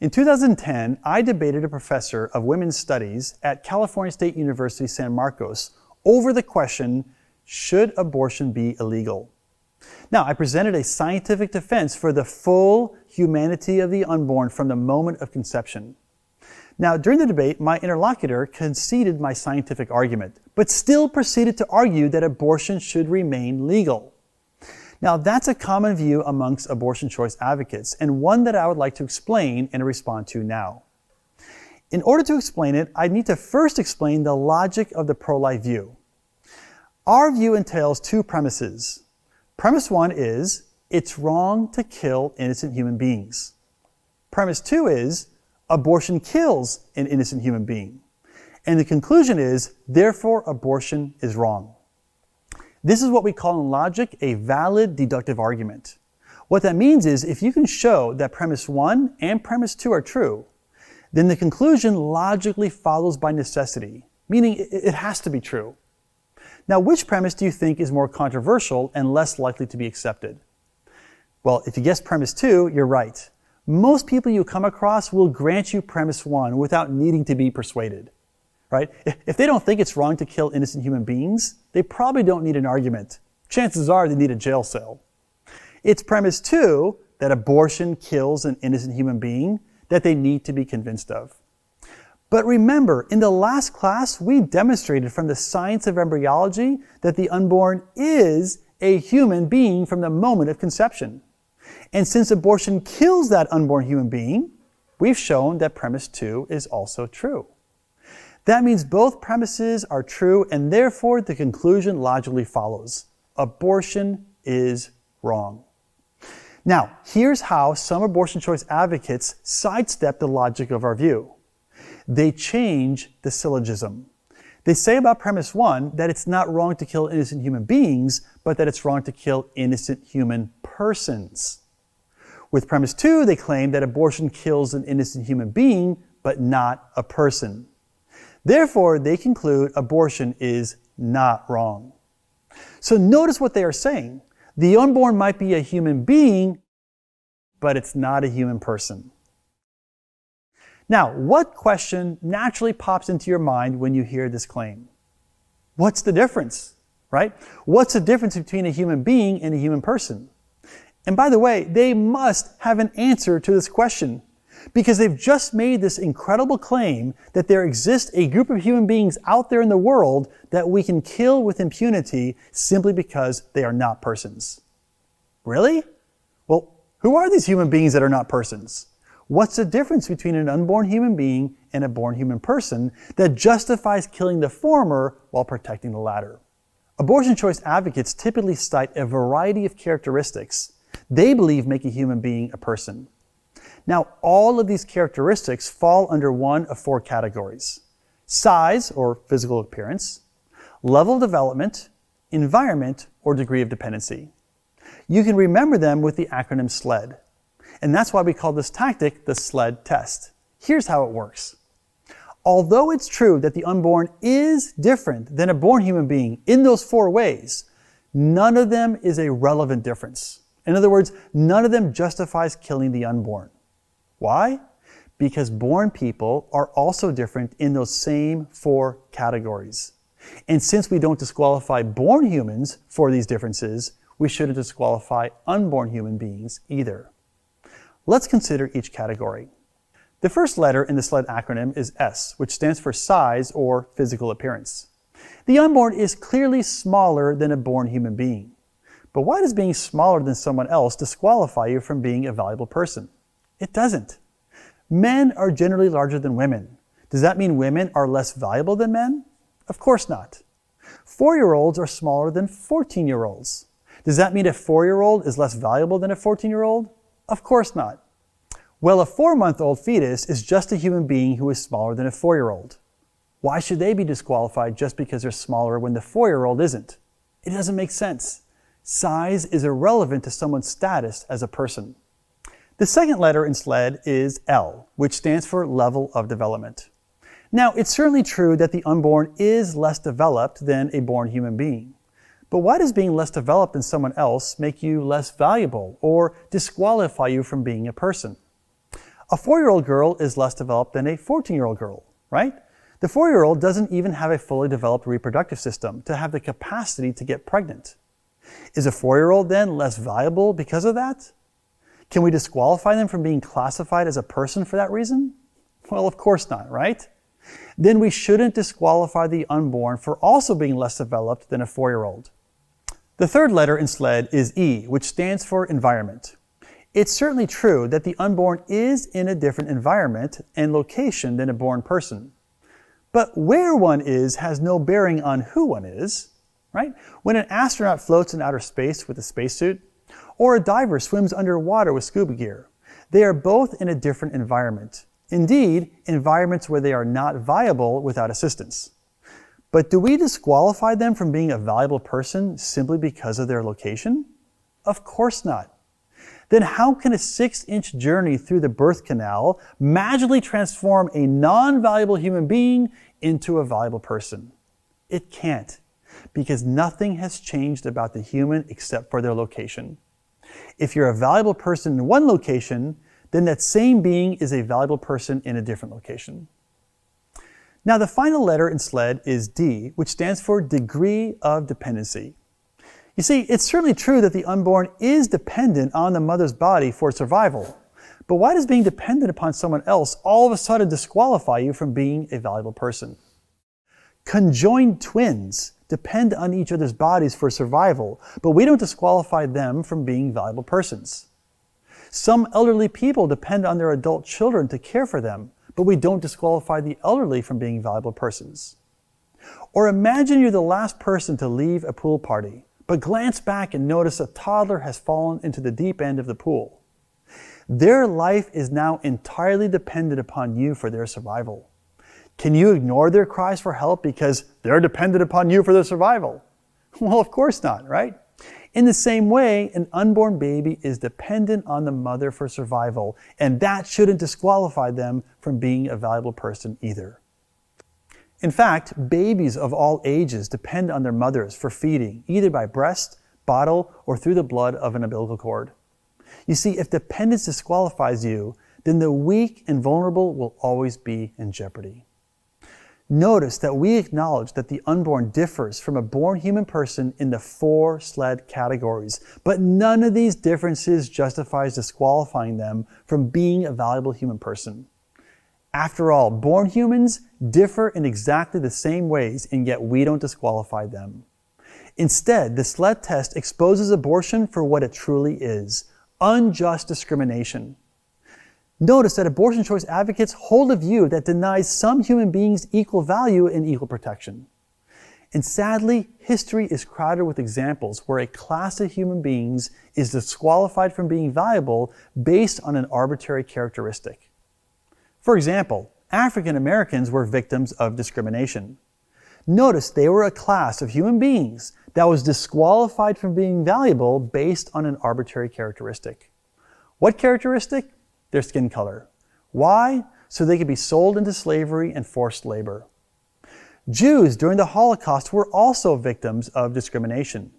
In 2010, I debated a professor of women's studies at California State University, San Marcos, over the question, should abortion be illegal? Now, I presented a scientific defense for the full humanity of the unborn from the moment of conception. Now, during the debate, my interlocutor conceded my scientific argument, but still proceeded to argue that abortion should remain legal. Now, that's a common view amongst abortion choice advocates, and one that I would like to explain and respond to now. In order to explain it, I need to first explain the logic of the pro-life view. Our view entails two premises. Premise one is, it's wrong to kill innocent human beings. Premise two is, abortion kills an innocent human being. And the conclusion is, therefore, abortion is wrong. This is what we call in logic a valid deductive argument. What that means is if you can show that premise 1 and premise 2 are true, then the conclusion logically follows by necessity, meaning it has to be true. Now, which premise do you think is more controversial and less likely to be accepted? Well, if you guess premise 2, you're right. Most people you come across will grant you premise 1 without needing to be persuaded. Right? If they don't think it's wrong to kill innocent human beings, they probably don't need an argument. Chances are they need a jail cell. It's premise 2, that abortion kills an innocent human being, that they need to be convinced of. But remember, in the last class, we demonstrated from the science of embryology that the unborn is a human being from the moment of conception. And since abortion kills that unborn human being, we've shown that premise 2 is also true. That means both premises are true, and therefore the conclusion logically follows. Abortion is wrong. Now, here's how some abortion choice advocates sidestep the logic of our view. They change the syllogism. They say about premise 1 that it's not wrong to kill innocent human beings, but that it's wrong to kill innocent human persons. With premise 2, they claim that abortion kills an innocent human being, but not a person. Therefore, they conclude abortion is not wrong. So notice what they are saying. The unborn might be a human being, but it's not a human person. Now, what question naturally pops into your mind when you hear this claim? What's the difference, right? What's the difference between a human being and a human person? And by the way, they must have an answer to this question, because they've just made this incredible claim that there exists a group of human beings out there in the world that we can kill with impunity simply because they are not persons. Really? Well, who are these human beings that are not persons? What's the difference between an unborn human being and a born human person that justifies killing the former while protecting the latter? Abortion choice advocates typically cite a variety of characteristics they believe make a human being a person. Now, all of these characteristics fall under one of 4 categories: size, or physical appearance, level of development, environment, or degree of dependency. You can remember them with the acronym SLED. And that's why we call this tactic the SLED test. Here's how it works. Although it's true that the unborn is different than a born human being in those 4 ways, none of them is a relevant difference. In other words, none of them justifies killing the unborn. Why? Because born people are also different in those same 4 categories. And since we don't disqualify born humans for these differences, we shouldn't disqualify unborn human beings either. Let's consider each category. The first letter in the SLED acronym is S, which stands for size or physical appearance. The unborn is clearly smaller than a born human being. But why does being smaller than someone else disqualify you from being a valuable person? It doesn't. Men are generally larger than women. Does that mean women are less valuable than men? Of course not. 4-year-olds are smaller than 14-year-olds. Does that mean a 4-year-old is less valuable than a 14-year-old? Of course not. Well, a 4-month-old fetus is just a human being who is smaller than a 4-year-old. Why should they be disqualified just because they're smaller when the 4-year-old isn't? It doesn't make sense. Size is irrelevant to someone's status as a person. The second letter in SLED is L, which stands for level of development. Now, it's certainly true that the unborn is less developed than a born human being. But why does being less developed than someone else make you less valuable or disqualify you from being a person? A 4-year-old girl is less developed than a 14-year-old girl, right? The 4-year-old doesn't even have a fully developed reproductive system to have the capacity to get pregnant. Is a 4-year-old then less valuable because of that? Can we disqualify them from being classified as a person for that reason? Well, of course not, right? Then we shouldn't disqualify the unborn for also being less developed than a 4-year-old. The third letter in SLED is E, which stands for environment. It's certainly true that the unborn is in a different environment and location than a born person. But where one is has no bearing on who one is, right? When an astronaut floats in outer space with a spacesuit, or a diver swims underwater with scuba gear, they are both in a different environment. Indeed, environments where they are not viable without assistance. But do we disqualify them from being a valuable person simply because of their location? Of course not. Then how can a 6-inch journey through the birth canal magically transform a non-valuable human being into a valuable person? It can't, because nothing has changed about the human except for their location. If you're a valuable person in one location, then that same being is a valuable person in a different location. Now, the final letter in SLED is D, which stands for degree of dependency. You see, it's certainly true that the unborn is dependent on the mother's body for survival. But why does being dependent upon someone else all of a sudden disqualify you from being a valuable person? Conjoined twins depend on each other's bodies for survival, but we don't disqualify them from being valuable persons. Some elderly people depend on their adult children to care for them, but we don't disqualify the elderly from being valuable persons. Or imagine you're the last person to leave a pool party, but glance back and notice a toddler has fallen into the deep end of the pool. Their life is now entirely dependent upon you for their survival. Can you ignore their cries for help because they're dependent upon you for their survival? Well, of course not, right? In the same way, an unborn baby is dependent on the mother for survival, and that shouldn't disqualify them from being a valuable person either. In fact, babies of all ages depend on their mothers for feeding, either by breast, bottle, or through the blood of an umbilical cord. You see, if dependence disqualifies you, then the weak and vulnerable will always be in jeopardy. Notice that we acknowledge that the unborn differs from a born human person in the 4 SLED categories, but none of these differences justifies disqualifying them from being a valuable human person. After all, born humans differ in exactly the same ways, and yet we don't disqualify them. Instead, the SLED test exposes abortion for what it truly is: unjust discrimination. Notice that abortion choice advocates hold a view that denies some human beings equal value and equal protection. And sadly, history is crowded with examples where a class of human beings is disqualified from being valuable based on an arbitrary characteristic. For example, African Americans were victims of discrimination. Notice they were a class of human beings that was disqualified from being valuable based on an arbitrary characteristic. What characteristic? Their skin color. Why? So they could be sold into slavery and forced labor. Jews during the Holocaust were also victims of discrimination.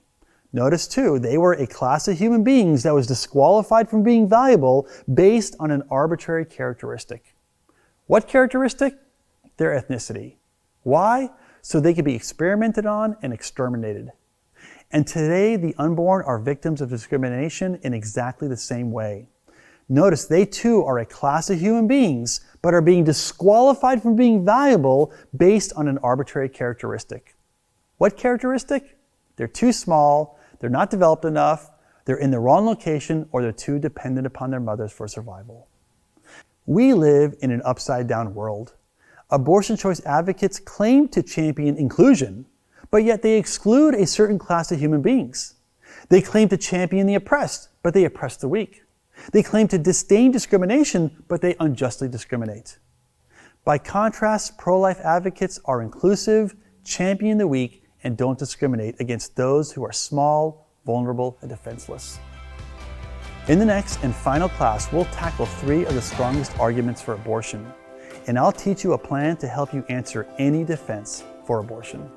Notice too, they were a class of human beings that was disqualified from being valuable based on an arbitrary characteristic. What characteristic? Their ethnicity. Why? So they could be experimented on and exterminated. And today, the unborn are victims of discrimination in exactly the same way. Notice they too are a class of human beings, but are being disqualified from being valuable based on an arbitrary characteristic. What characteristic? They're too small, they're not developed enough, they're in the wrong location, or they're too dependent upon their mothers for survival. We live in an upside-down world. Abortion choice advocates claim to champion inclusion, but yet they exclude a certain class of human beings. They claim to champion the oppressed, but they oppress the weak. They claim to disdain discrimination, but they unjustly discriminate. By contrast, pro-life advocates are inclusive, champion the weak, and don't discriminate against those who are small, vulnerable, and defenseless. In the next and final class, we'll tackle 3 of the strongest arguments for abortion, and I'll teach you a plan to help you answer any defense for abortion.